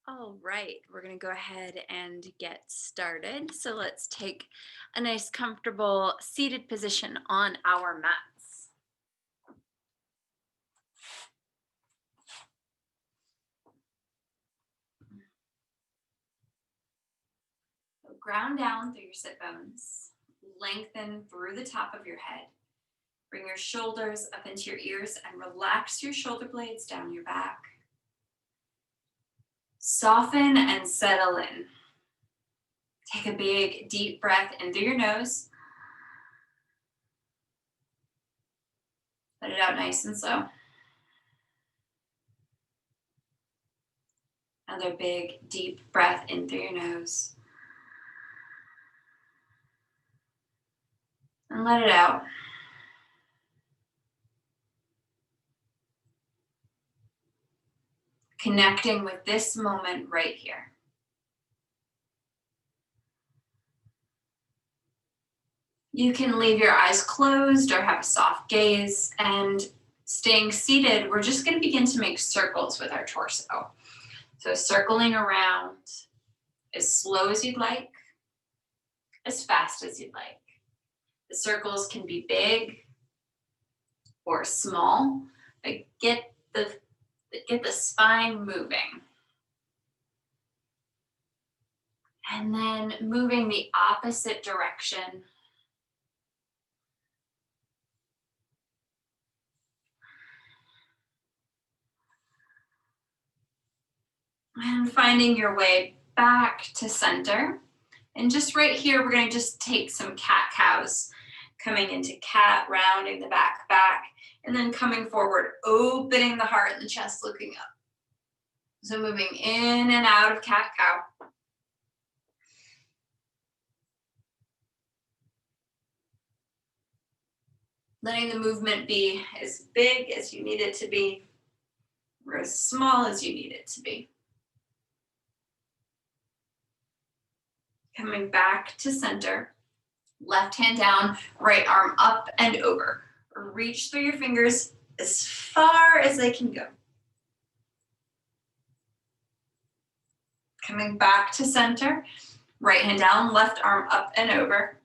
All right, we're going to go ahead and get started. So let's take a nice, comfortable seated position on our mats. So ground down through your sit bones, lengthen through the top of your head. Bring your shoulders up into your ears and relax your shoulder blades down your back. Soften and settle in. Take a big, deep breath in through your nose. Let it out nice and slow. Another big, deep breath in through your nose. And let it out. Connecting with this moment right here. You can leave your eyes closed or have a soft gaze, and staying seated, we're just going to begin to make circles with our torso. So circling around as slow as you'd like, as fast as you'd like. The circles can be big or small, but get the spine moving. And then moving the opposite direction. And finding your way back to center. And just right here, we're going to just take some cat-cows, coming into cat, rounding the back, and then coming forward, opening the heart and the chest, looking up. So moving in and out of cat-cow. Letting the movement be as big as you need it to be, or as small as you need it to be. Coming back to center, left hand down, right arm up and over. Reach through your fingers as far as they can go. Coming back to center, right hand down, left arm up and over.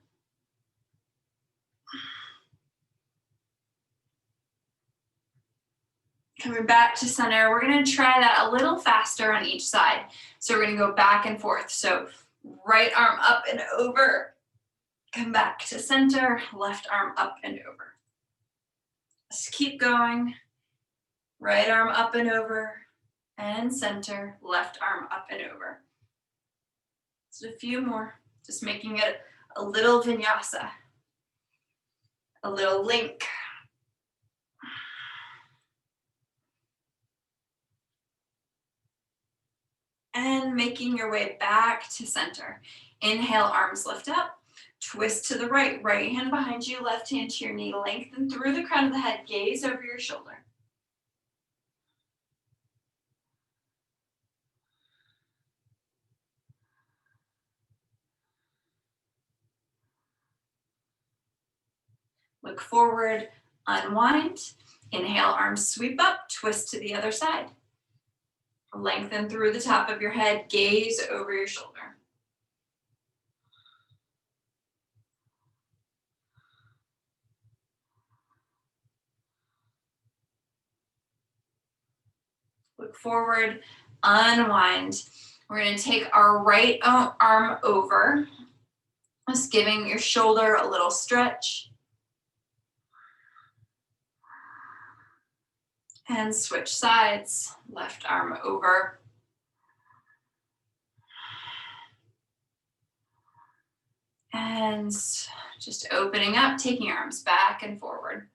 Coming back to center, we're gonna try that a little faster on each side. So we're gonna go back and forth. So right arm up and over, come back to center, left arm up and over. Just keep going. Right arm up and over, and center, left arm up and over. Just a few more, just making it a little vinyasa, a little link. And making your way back to center. Inhale, arms lift up, twist to the right, right hand behind you, left hand to your knee, lengthen through the crown of the head, gaze over your shoulder. Look forward, unwind. Inhale, arms sweep up, twist to the other side. Lengthen through the top of your head, gaze over your shoulder. Look forward, unwind. We're going to take our right arm over, just giving your shoulder a little stretch. And switch sides, left arm over. And just opening up, taking your arms back and forward.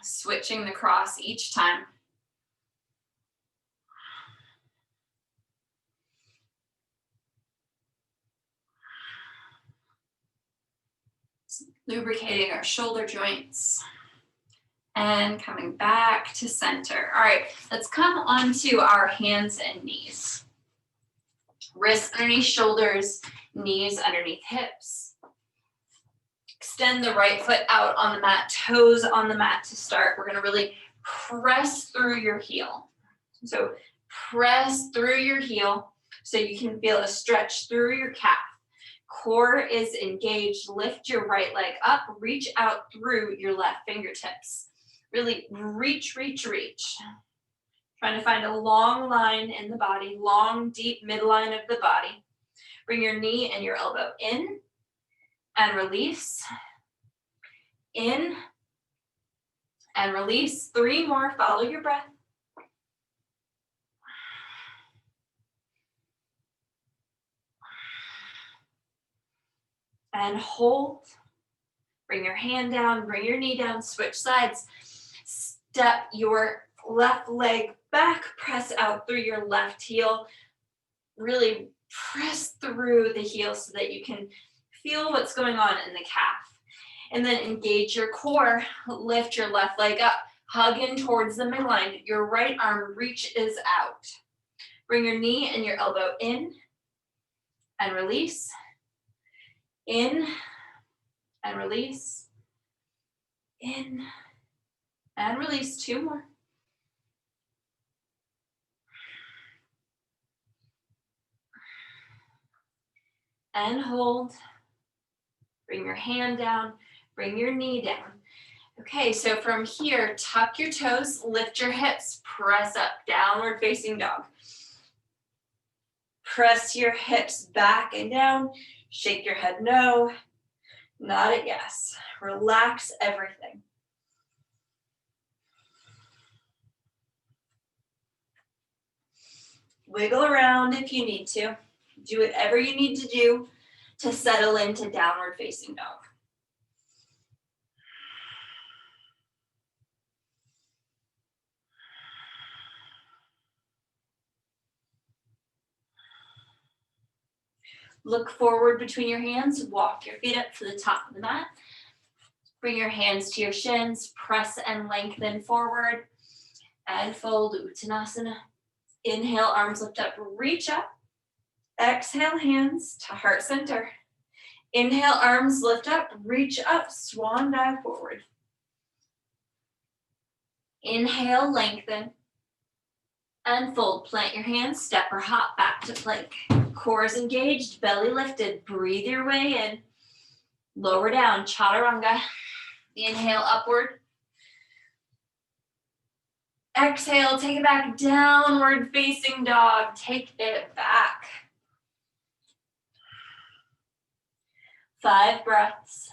Switching the cross each time. Lubricating our shoulder joints. And coming back to center. All right, let's come onto our hands and knees. Wrists underneath shoulders, knees underneath hips. Extend the right foot out on the mat, toes on the mat to start. We're gonna really press through your heel. So press through your heel so you can feel a stretch through your calf. Core is engaged. Lift your right leg up. Reach out through your left fingertips. Really reach, reach, reach. Trying to find a long line in the body, long, deep midline of the body. Bring your knee and your elbow in and release. In and release. 3 more. Follow your breath. And hold. Bring your hand down, bring your knee down, switch sides. Step your left leg back, press out through your left heel. Really press through the heel so that you can feel what's going on in the calf. And then engage your core, lift your left leg up, hug in towards the midline. Your right arm reaches out. Bring your knee and your elbow in and release. In and release. In and release. 2 more. And hold. Bring your hand down, bring your knee down. Okay, so from here, tuck your toes, lift your hips, press up, downward facing dog. Press your hips back and down, shake your head no, nod it yes. Relax everything. Wiggle around if you need to. Do whatever you need to do to settle into downward facing dog. Look forward between your hands, walk your feet up to the top of the mat. Bring your hands to your shins, press and lengthen forward, and fold Uttanasana. Inhale, arms lift up, reach up. Exhale, hands to heart center. Inhale, arms lift up, reach up, swan dive forward. Inhale, lengthen, and fold. Plant your hands, step or hop back to plank. Core is engaged, belly lifted. Breathe your way in. Lower down, chaturanga. Inhale, upward. Exhale, take it back, downward facing dog. Take it back. 5 breaths.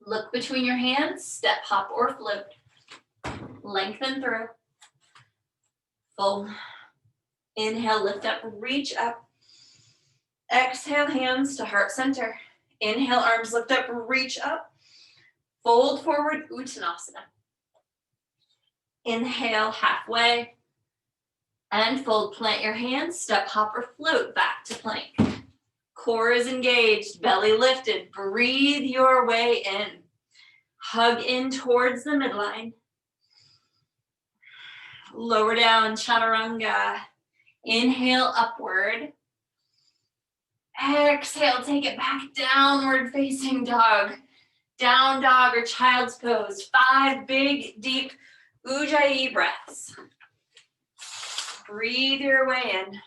Look between your hands, step, hop, or float. Lengthen through. Fold. Inhale, lift up, reach up. Exhale, hands to heart center. Inhale, arms lift up, reach up. Fold forward, Uttanasana. Inhale, halfway. And fold, plant your hands, step, hop, or float back to plank. Core is engaged, belly lifted. Breathe your way in. Hug in towards the midline. Lower down, chaturanga. Inhale, upward. Exhale, take it back, downward facing dog. Down dog or child's pose. 5 big, deep Ujjayi breaths. Breathe your way in.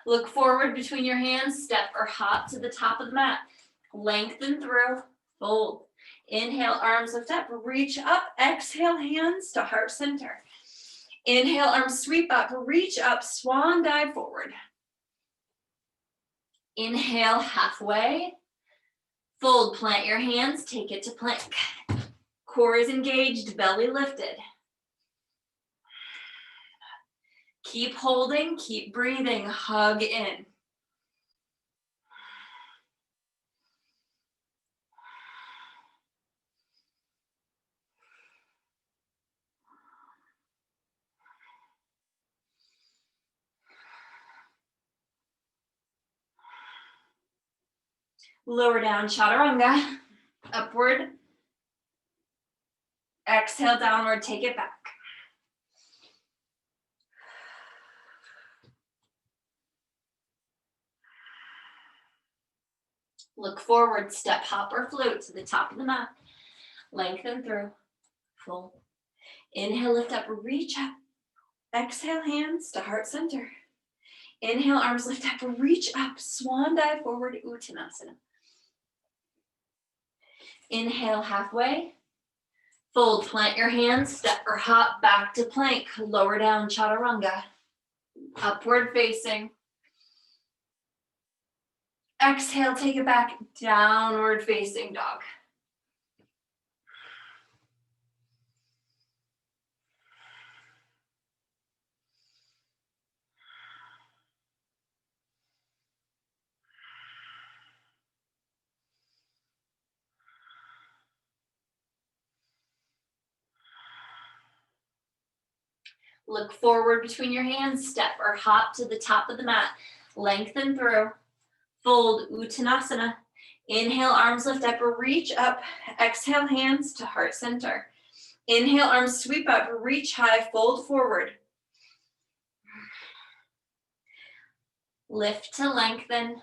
Look forward between your hands, step or hop to the top of the mat. Lengthen through, fold. Inhale, arms lift up, reach up. Exhale, hands to heart center. Inhale, arms sweep up, reach up, swan dive forward. Inhale, halfway. Fold, plant your hands, take it to plank. Core is engaged, belly lifted. Keep holding, keep breathing, hug in. Lower down, chaturanga. Upward. Exhale, downward, take it back. Look forward, step, hop, or float to the top of the mat. Lengthen through, fold. Inhale, lift up, reach up. Exhale, hands to heart center. Inhale, arms lift up, reach up, swan dive forward, Uttanasana. Inhale, halfway. Fold, plant your hands, step or hop back to plank, lower down, chaturanga. Upward facing. Exhale, take it back, downward facing dog. Look forward between your hands, step or hop to the top of the mat. Lengthen through, fold, Uttanasana. Inhale, arms lift up or reach up. Exhale, hands to heart center. Inhale, arms sweep up, reach high, fold forward. Lift to lengthen.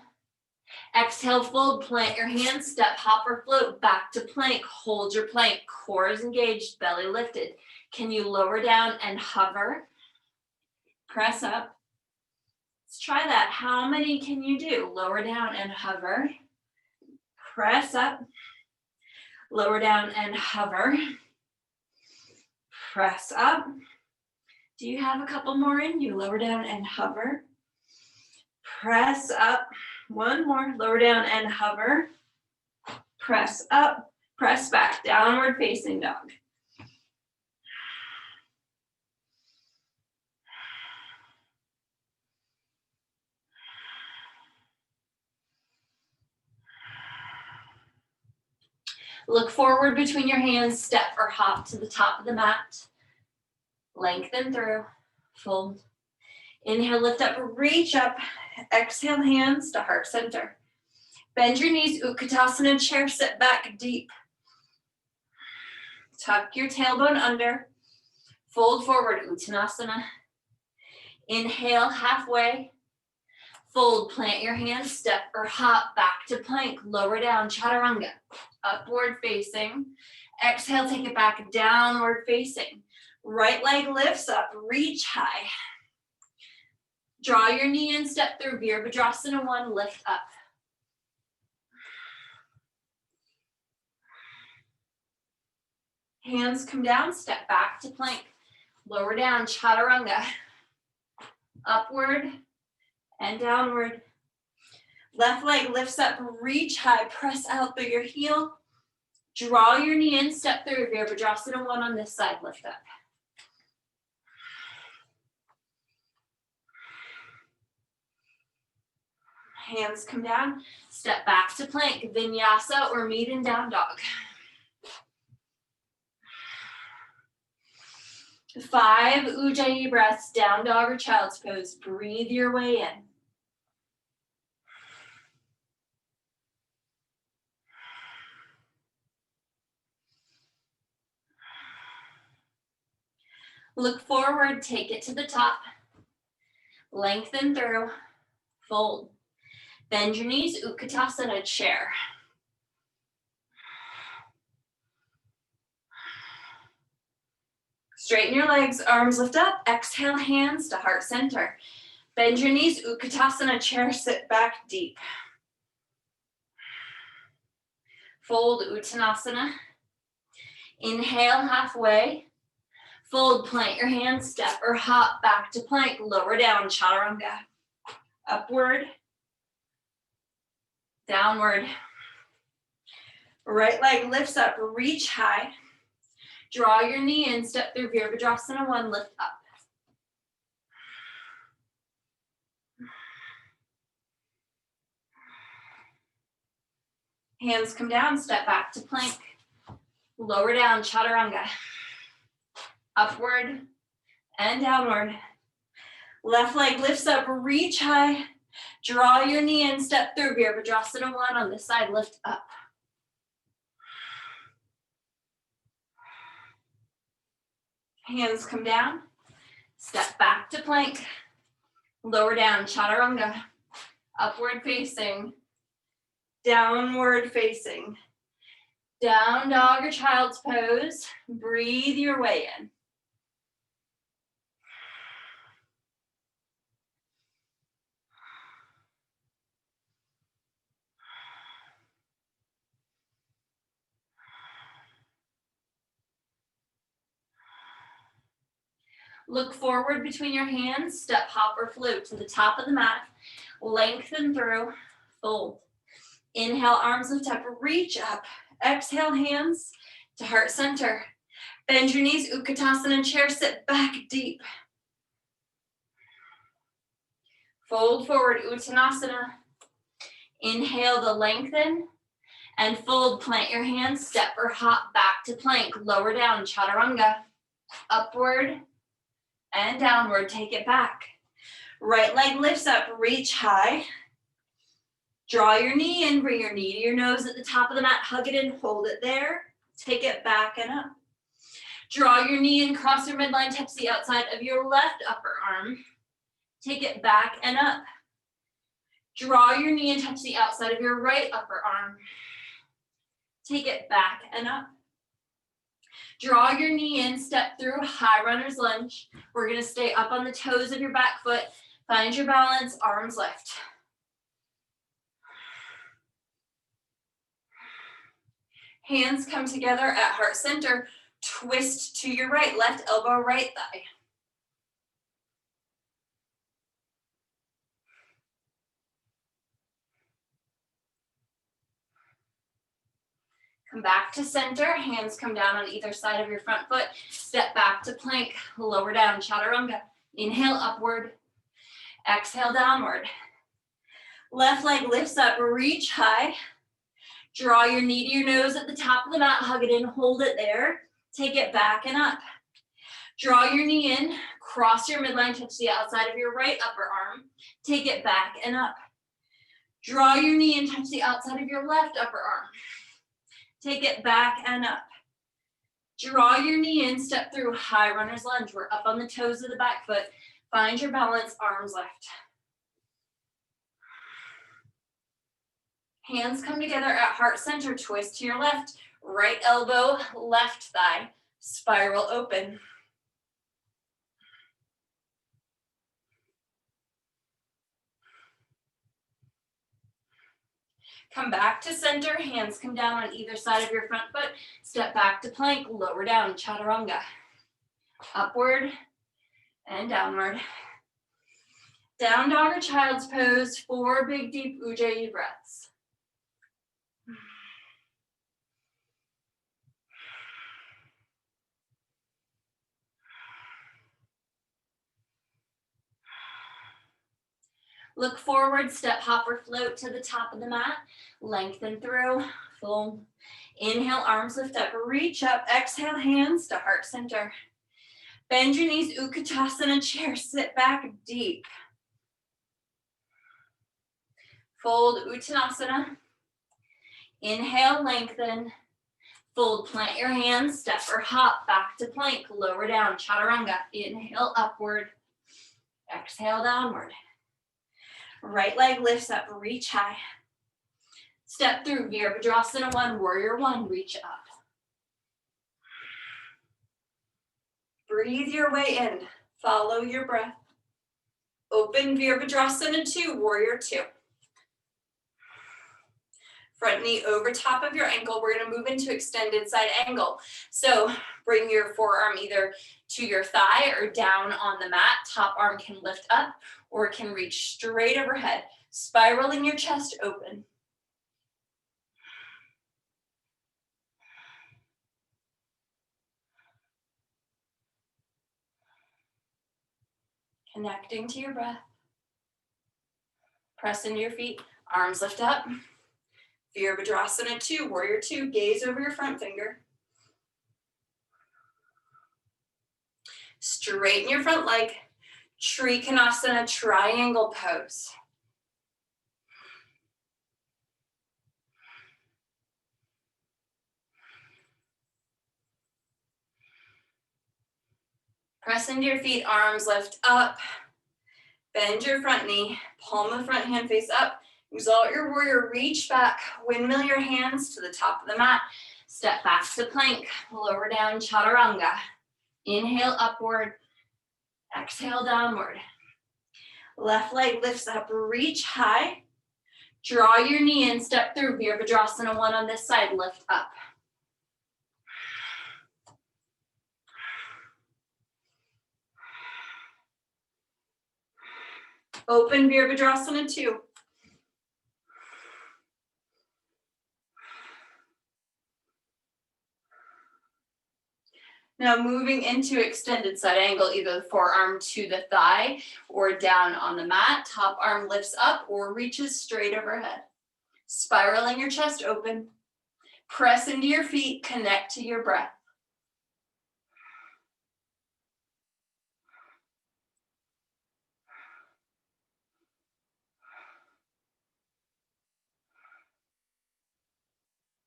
Exhale, fold, plant your hands, step, hop, or float back to plank. Hold your plank, core is engaged, belly lifted. Can you lower down and hover? Press up. Let's try that. How many can you do? Lower down and hover. Press up. Lower down and hover. Press up. Do you have a couple more in you? Lower down and hover. Press up. One more. Lower down and hover. Press up. Press back. Downward facing dog. Look forward between your hands, step or hop to the top of the mat. Lengthen through, fold. Inhale, lift up, reach up. Exhale, hands to heart center. Bend your knees, Utkatasana, chair, sit back deep. Tuck your tailbone under. Fold forward, Uttanasana. Inhale, halfway. Fold, plant your hands, step or hop back to plank. Lower down, chaturanga. Upward facing. Exhale, take it back, downward facing. Right leg lifts up, reach high. Draw your knee in, step through, Virabhadrasana 1, lift up. Hands come down, step back to plank. Lower down, chaturanga. Upward and downward. Left leg lifts up, reach high, press out through your heel. Draw your knee in, step through, Virabhadrasana 1 on this side, lift up. Hands come down, step back to plank, Vinyasa or maiden down dog. 5 Ujjayi breaths, down dog or child's pose. Breathe your way in. Look forward, take it to the top. Lengthen through, fold. Bend your knees, Utkatasana, chair. Straighten your legs, arms lift up. Exhale, hands to heart center. Bend your knees, Utkatasana, chair, sit back deep. Fold, Uttanasana. Inhale, halfway. Fold, plant your hands, step or hop back to plank. Lower down, chaturanga. Upward. Downward. Right leg lifts up, reach high. Draw your knee in, step through, Virabhadrasana 1, lift up. Hands come down, step back to plank. Lower down, chaturanga. Upward and downward. Left leg lifts up, reach high. Draw your knee in, step through Virabhadrasana 1 on this side, lift up. Hands come down, step back to plank, lower down, chaturanga, upward facing, downward facing, down dog or child's pose, breathe your way in. Look forward between your hands, step, hop, or float to the top of the mat. Lengthen through, fold. Inhale, arms lift up, reach up. Exhale, hands to heart center. Bend your knees, Utkatasana chair, sit back deep. Fold forward, Uttanasana. Inhale to lengthen and fold, plant your hands, step or hop back to plank, lower down, chaturanga. Upward and downward, take it back. Right leg lifts up, reach high. Draw your knee in, bring your knee to your nose at the top of the mat, hug it in, hold it there. Take it back and up. Draw your knee in, cross your midline, touch the outside of your left upper arm. Take it back and up. Draw your knee and touch the outside of your right upper arm. Take it back and up. Draw your knee in, step through, high runner's lunge. We're gonna stay up on the toes of your back foot. Find your balance, arms lift. Hands come together at heart center. Twist to your right, left elbow, right thigh. Come back to center, hands come down on either side of your front foot. Step back to plank, lower down, chaturanga. Inhale, upward. Exhale, downward. Left leg lifts up, reach high. Draw your knee to your nose at the top of the mat, hug it in, hold it there. Take it back and up. Draw your knee in, cross your midline, touch the outside of your right upper arm. Take it back and up. Draw your knee and touch the outside of your left upper arm. Take it back and up. Draw your knee in, step through, high runner's lunge. We're up on the toes of the back foot. Find your balance, arms lift. Hands come together at heart center, twist to your left. Right elbow, left thigh, spiral open. Come back to center, hands come down on either side of your front foot. Step back to plank, lower down, chaturanga. Upward and downward. Down dog or child's pose, 4 big deep ujjayi breaths. Look forward, step, hop, or float to the top of the mat. Lengthen through, fold. Inhale, arms lift up, reach up. Exhale, hands to heart center. Bend your knees, Utkatasana chair, sit back deep. Fold, Uttanasana. Inhale, lengthen. Fold, plant your hands, step or hop back to plank, lower down, chaturanga. Inhale, upward. Exhale, downward. Right leg lifts up, reach high. Step through Virabhadrasana 1, warrior 1, reach up. Breathe your way in, follow your breath. Open Virabhadrasana 2, warrior 2. Front knee over top of your ankle. We're gonna move into extended side angle. So bring your forearm either to your thigh or down on the mat. Top arm can lift up or it can reach straight overhead. Spiraling your chest open. Connecting to your breath. Press into your feet, arms lift up. Virabhadrasana 2, warrior 2, gaze over your front finger. Straighten your front leg. Trikonasana, triangle pose. Press into your feet, arms lift up. Bend your front knee, palm of front hand face up. Exalt your warrior, reach back, windmill your hands to the top of the mat. Step back to plank, lower down, chaturanga. Inhale upward, exhale downward. Left leg lifts up, reach high. Draw your knee in, step through, Virabhadrasana 1 on this side, lift up. Open Virabhadrasana 2. Now moving into extended side angle, either the forearm to the thigh or down on the mat. Top arm lifts up or reaches straight overhead. Spiraling your chest open. Press into your feet, connect to your breath.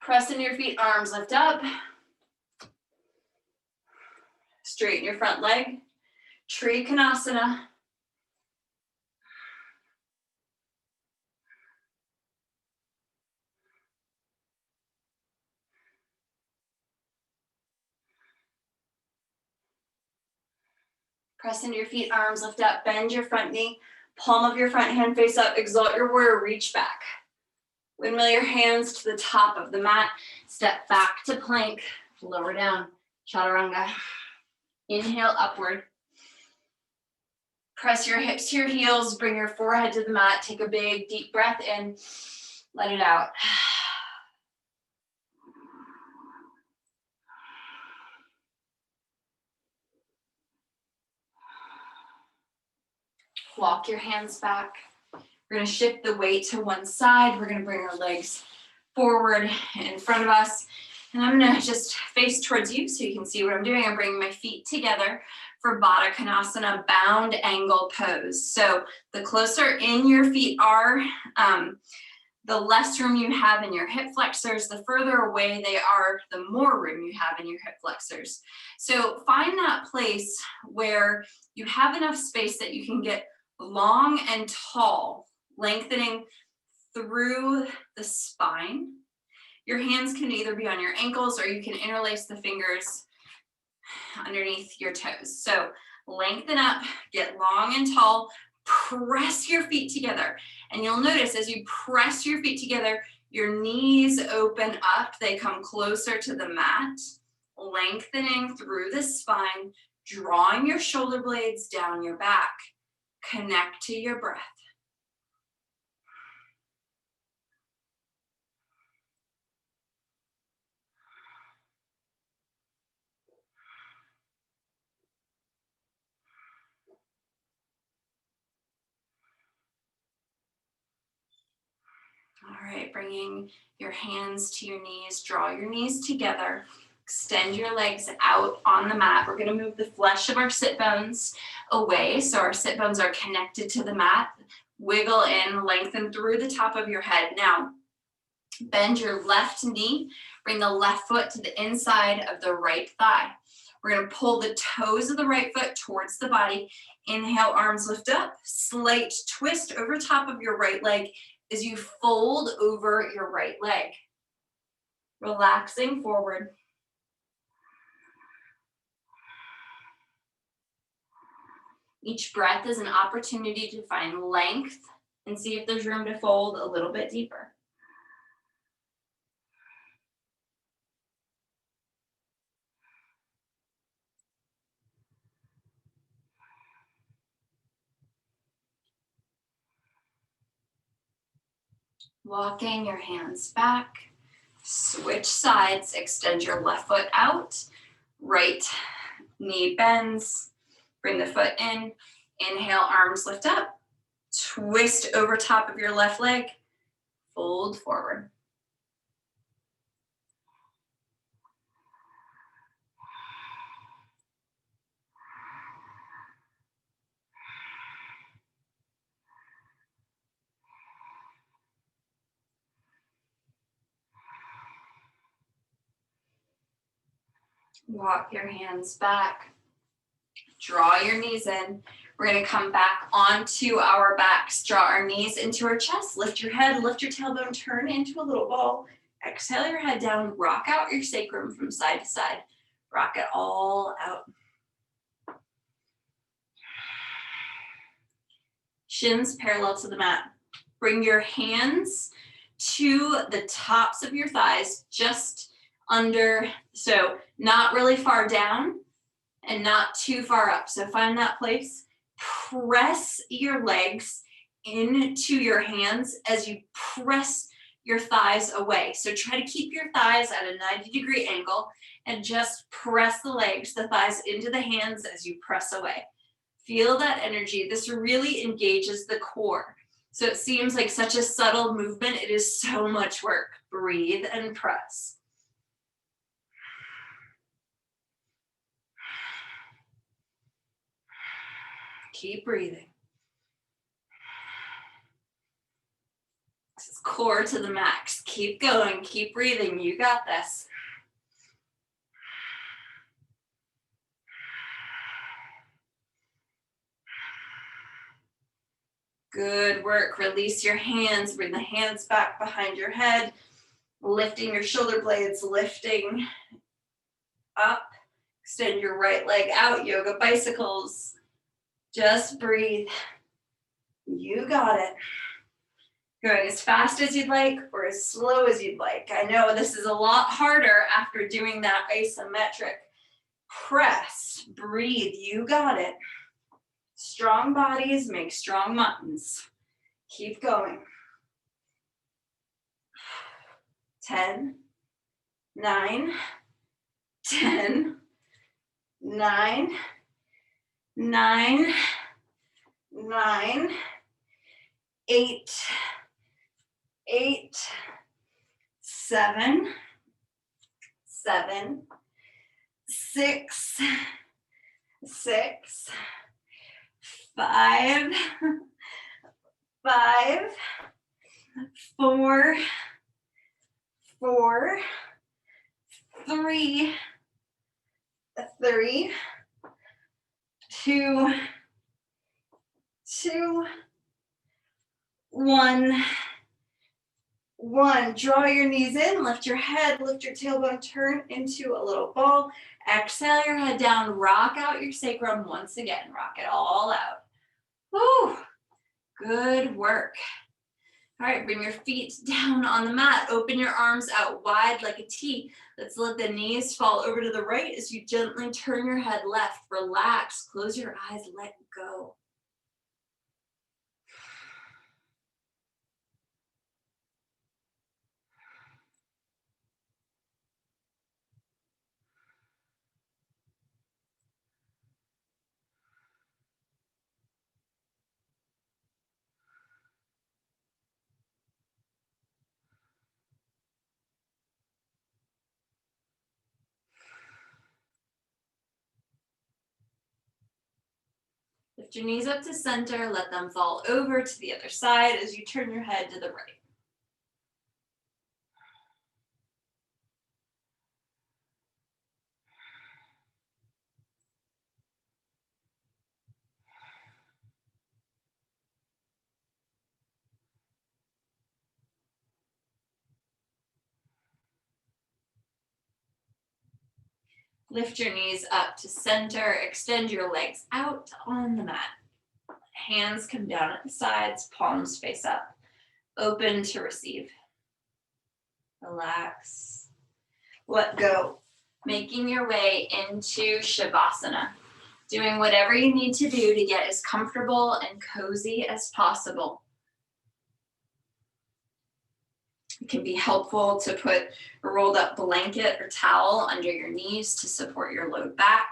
Press into your feet, arms lift up. Straighten your front leg. Trikonasana. Press into your feet, arms lift up, bend your front knee, palm of your front hand face up, exalt your warrior, reach back. Windmill your hands to the top of the mat, step back to plank, lower down, chaturanga. Inhale upward. Press your hips to your heels, bring your forehead to the mat, take a big deep breath in, let it out. Walk your hands back. We're gonna shift the weight to one side. We're gonna bring our legs forward in front of us. And I'm gonna just face towards you so you can see what I'm doing. I'm bringing my feet together for Baddha Konasana, bound angle pose. So the closer in your feet are, the less room you have in your hip flexors. The further away they are, the more room you have in your hip flexors. So find that place where you have enough space that you can get long and tall, lengthening through the spine. Your hands can either be on your ankles or you can interlace the fingers underneath your toes. So lengthen up, get long and tall, press your feet together. And you'll notice as you press your feet together, your knees open up, they come closer to the mat, lengthening through the spine, drawing your shoulder blades down your back. Connect to your breath. All right, bringing your hands to your knees, draw your knees together, extend your legs out on the mat. We're gonna move the flesh of our sit bones away so our sit bones are connected to the mat. Wiggle in, lengthen through the top of your head. Now, bend your left knee, bring the left foot to the inside of the right thigh. We're gonna pull the toes of the right foot towards the body. Inhale, arms lift up, slight twist over top of your right leg as you fold over your right leg. Relaxing forward. Each breath is an opportunity to find length and see if there's room to fold a little bit deeper. Walking your hands back, switch sides, extend your left foot out, right knee bends, bring the foot in, inhale, arms lift up, twist over top of your left leg, fold forward. Walk your hands back, Draw your knees in. We're gonna come back onto our backs, draw our knees into our chest, lift your head, lift your tailbone, turn into a little ball. Exhale your head down, rock out your sacrum from side to side. Rock it all out. Shins parallel to the mat. Bring your hands to the tops of your thighs, just under, so not really far down and not too far up. So find that place. Press your legs into your hands as you press your thighs away. So try to keep your thighs at a 90-degree angle and just press the legs, the thighs into the hands as you press away. Feel that energy. This really engages the core. So it seems like such a subtle movement. It is so much work. Breathe and press. Keep breathing. This is core to the max. Keep going, keep breathing. You got this. Good work. Release your hands. Bring the hands back behind your head. Lifting your shoulder blades, lifting up. Extend your right leg out, yoga bicycles. Just breathe. You got it. Going as fast as you'd like or as slow as you'd like. I know this is a lot harder after doing that isometric press. Breathe. You got it. Strong bodies make strong minds. Keep going. 10, 9, 10, 9, 9, 9, 8, 8, 7, 7, 6, 6, 5, 5, 4, 4, 3, 3, 2, 2, 1, 1. Draw your knees in, lift your head, lift your tailbone, turn into a little ball. Exhale your head down, rock out your sacrum once again. Rock it all out. Woo! Good work. All right, bring your feet down on the mat. Open your arms out wide like a T. Let's let the knees fall over to the right as you gently turn your head left. Relax, close your eyes, let go. Lift your knees up to center, let them fall over to the other side as you turn your head to the right. Lift your knees up to center, extend your legs out on the mat. Hands come down at the sides, palms face up. Open to receive. Relax. Let go. Making your way into Shavasana. Doing whatever you need to do to get as comfortable and cozy as possible. It can be helpful to put a rolled up blanket or towel under your knees to support your low back.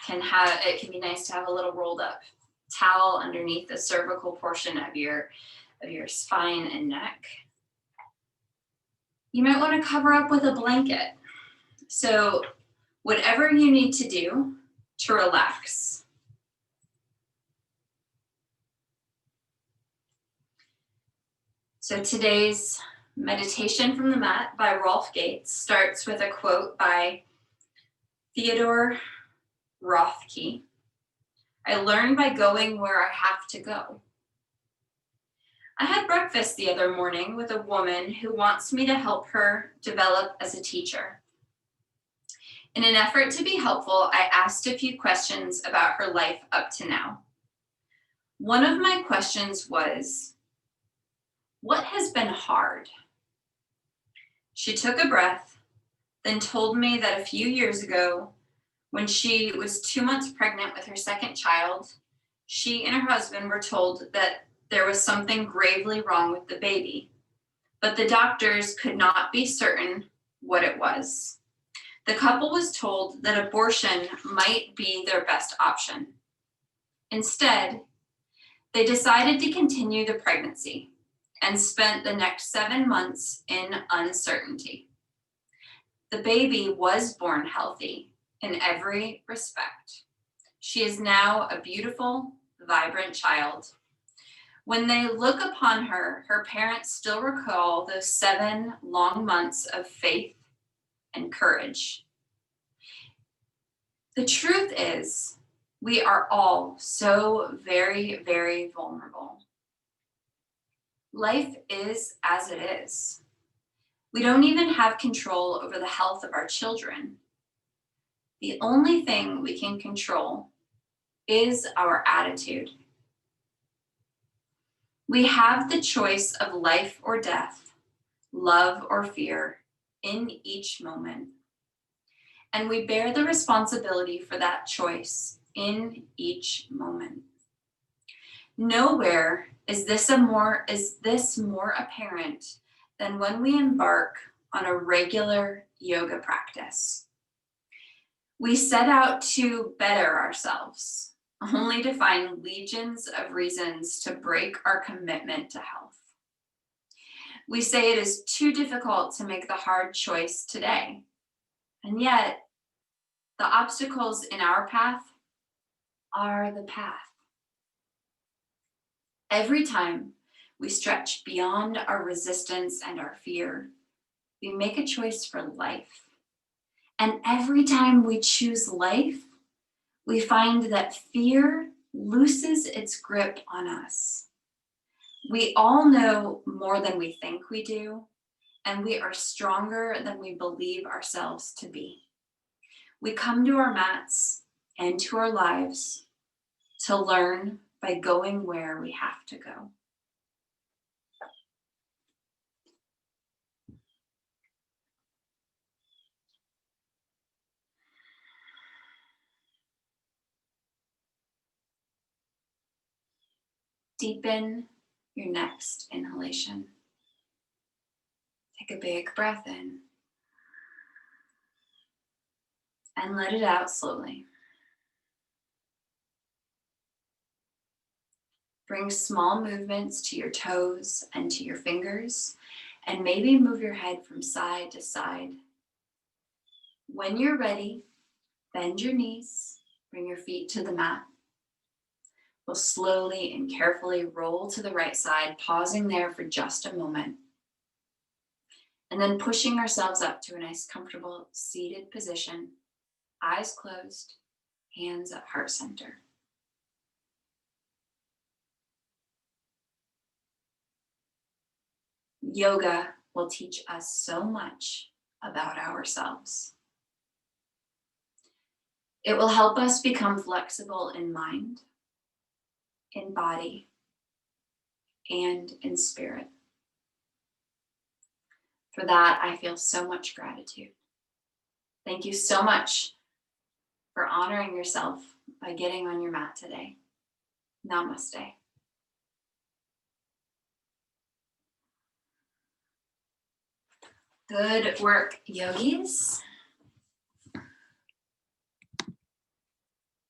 It can be nice to have a little rolled up towel underneath the cervical portion of your spine and neck. You might want to cover up with a blanket. So whatever you need to do to relax. So today's meditation from the mat by Rolf Gates starts with a quote by Theodore Rothke. I learn by going where I have to go. I had breakfast the other morning with a woman who wants me to help her develop as a teacher. In an effort to be helpful, I asked a few questions about her life up to now. One of my questions was, what has been hard? She took a breath, then told me that a few years ago, when she was 2 months pregnant with her second child, she and her husband were told that there was something gravely wrong with the baby, but the doctors could not be certain what it was. The couple was told that abortion might be their best option. Instead, they decided to continue the pregnancy and spent the next 7 months in uncertainty. The baby was born healthy in every respect. She is now a beautiful, vibrant child. When they look upon her, her parents still recall those 7 long months of faith and courage. The truth is, we are all so very, very vulnerable. Life is as it is. We don't even have control over the health of our children. The only thing we can control is our attitude. We have the choice of life or death, love or fear in each moment. And we bear the responsibility for that choice in each moment. Nowhere is this more apparent than when we embark on a regular yoga practice. We set out to better ourselves, only to find legions of reasons to break our commitment to health. We say it is too difficult to make the hard choice today, and yet the obstacles in our path are the path. Every time we stretch beyond our resistance and our fear, we make a choice for life. And every time we choose life, we find that fear looses its grip on us. We all know more than we think we do, and we are stronger than we believe ourselves to be. We come to our mats and to our lives to learn by going where we have to go. Deepen your next inhalation. Take a big breath in and let it out slowly. Bring small movements to your toes and to your fingers, and maybe move your head from side to side. When you're ready, bend your knees, bring your feet to the mat. We'll slowly and carefully roll to the right side, pausing there for just a moment. And then pushing ourselves up to a nice, comfortable seated position, eyes closed, hands at heart center. Yoga will teach us so much about ourselves. It will help us become flexible in mind, in body, and in spirit. For that, I feel so much gratitude. Thank you so much for honoring yourself by getting on your mat today. Namaste. Good work, yogis.